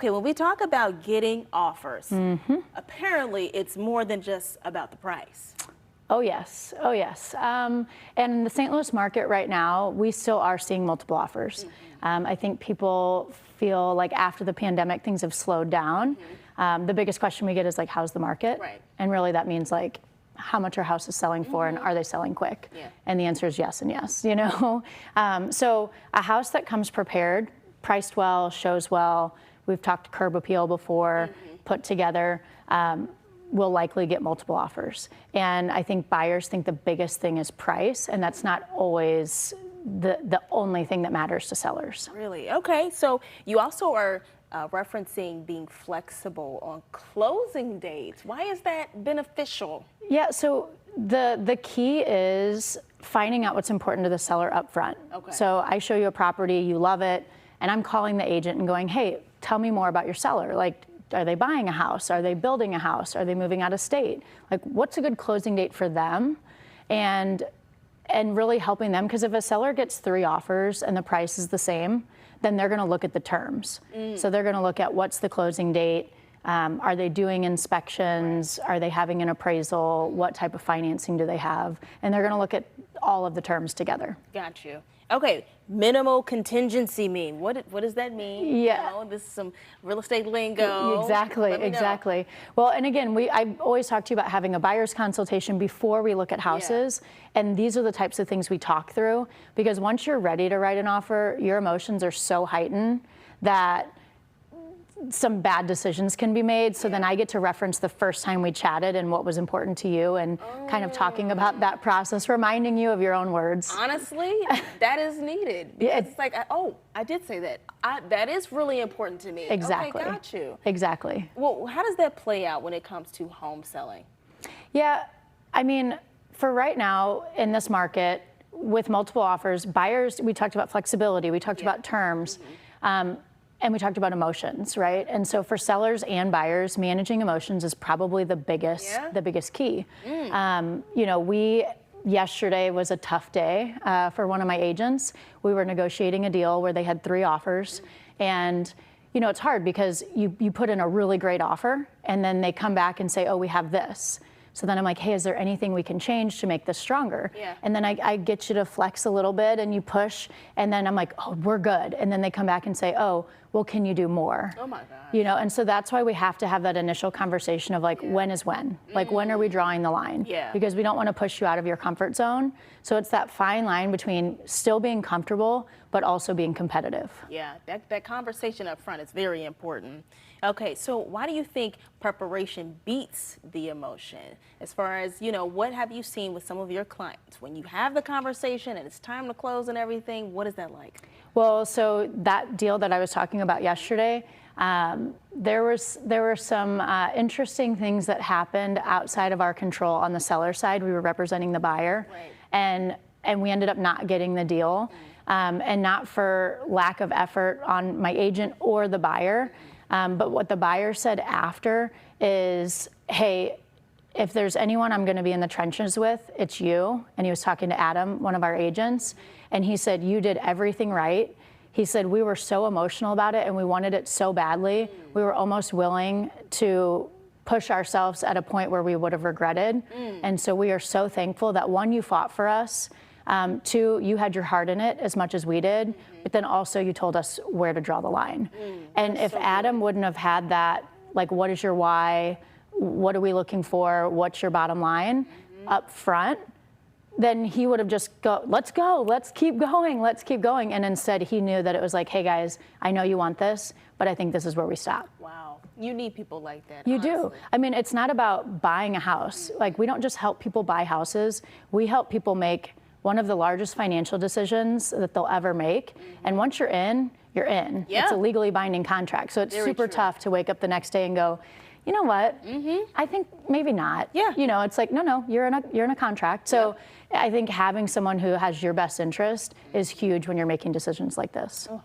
Okay, when we talk about getting offers, apparently it's more than just about the price. Oh yes, oh yes. And in the St. Louis market right now, we still are seeing multiple offers. I think people feel like after the pandemic, things have slowed down. The biggest question we get is like, how's the market? Right. And really that means like, how much are houses selling for and are they selling quick? Yeah. And the answer is yes and yes, you know? So a house that comes prepared, priced well, shows well, we've talked curb appeal before, put together, will likely get multiple offers. And I think buyers think the biggest thing is price, and that's not always the only thing that matters to sellers. Really? Okay, so you also are referencing being flexible on closing dates. Why is that beneficial? Yeah, so the key is finding out what's important to the seller up front. Okay. So I show you a property, you love it, and I'm calling the agent and going, hey, tell me more about your seller. Like, are they buying a house? Are they building a house? Are they moving out of state? Like, what's a good closing date for them? And really helping them, because if a seller gets 3 offers and the price is the same, then they're gonna look at the terms. So they're gonna look at what's the closing date, are they doing inspections, are they having an appraisal, what type of financing do they have? And they're gonna look at all of the terms together. Got you. Okay, minimal contingency mean? What does that mean? Yeah. You know, this is some real estate lingo. Exactly, Let me know. exactly. Well, and again, I always talk to you about having a buyer's consultation before we look at houses. And these are the types of things we talk through, because once you're ready to write an offer, your emotions are so heightened that some bad decisions can be made. So then I get to reference the first time we chatted and what was important to you, and kind of talking about that process, reminding you of your own words. Honestly, that is needed. Yeah, Because it's like, I did say that. That is really important to me. Exactly. Okay, got you. Exactly. Well, how does that play out when it comes to home selling? Yeah, I mean, for right now in this market with multiple offers, buyers, we talked about flexibility, we talked about terms, and we talked about emotions, right? And so for sellers and buyers, managing emotions is probably the biggest key. You know, yesterday was a tough day for one of my agents. We were negotiating a deal where they had 3 offers, and you know, it's hard because you put in a really great offer and then they come back and say, oh, we have this. So then I'm like, hey, is there anything we can change to make this stronger? Yeah. And then I get you to flex a little bit and you push, and then I'm like, oh, we're good. And then they come back and say, oh, well, can you do more? Oh my God. You know, and so that's why we have to have that initial conversation of like, when is when? Like, when are we drawing the line? Yeah. Because we don't want to push you out of your comfort zone. So it's that fine line between still being comfortable, but also being competitive. Yeah, that conversation up front is very important. Okay, so why do you think preparation beats the emotion? As far as, you know, what have you seen with some of your clients? When you have the conversation and it's time to close and everything, what is that like? Well, so that deal that I was talking about yesterday, there were some interesting things that happened outside of our control on the seller side. We were representing the buyer, Right. and we ended up not getting the deal, and not for lack of effort on my agent or the buyer. But what the buyer said after is, hey, if there's anyone I'm going to be in the trenches with, it's you. And he was talking to Adam, one of our agents, and he said, you did everything right. He said, we were so emotional about it and we wanted it so badly. We were almost willing to push ourselves at a point where we would have regretted. And so we are so thankful that 1, you fought for us. 2, you had your heart in it as much as we did, but then also you told us where to draw the line. And if Adam wouldn't have had that, like, what is your why? What are we looking for? What's your bottom line up front? Then he would have just let's go, let's keep going, let's keep going. And instead he knew that it was like, hey guys, I know you want this, but I think this is where we stop. Wow, you need people like that. You honestly. do. I mean, it's not about buying a house. Like, we don't just help people buy houses. We help people make one of the largest financial decisions that they'll ever make. And once you're in, you're in. Yeah. It's a legally binding contract. So it's Very super true. tough to wake up the next day and go, you know what? I think maybe not. Yeah. You know, it's like, no, you're in a contract. So I think having someone who has your best interest is huge when you're making decisions like this. Oh,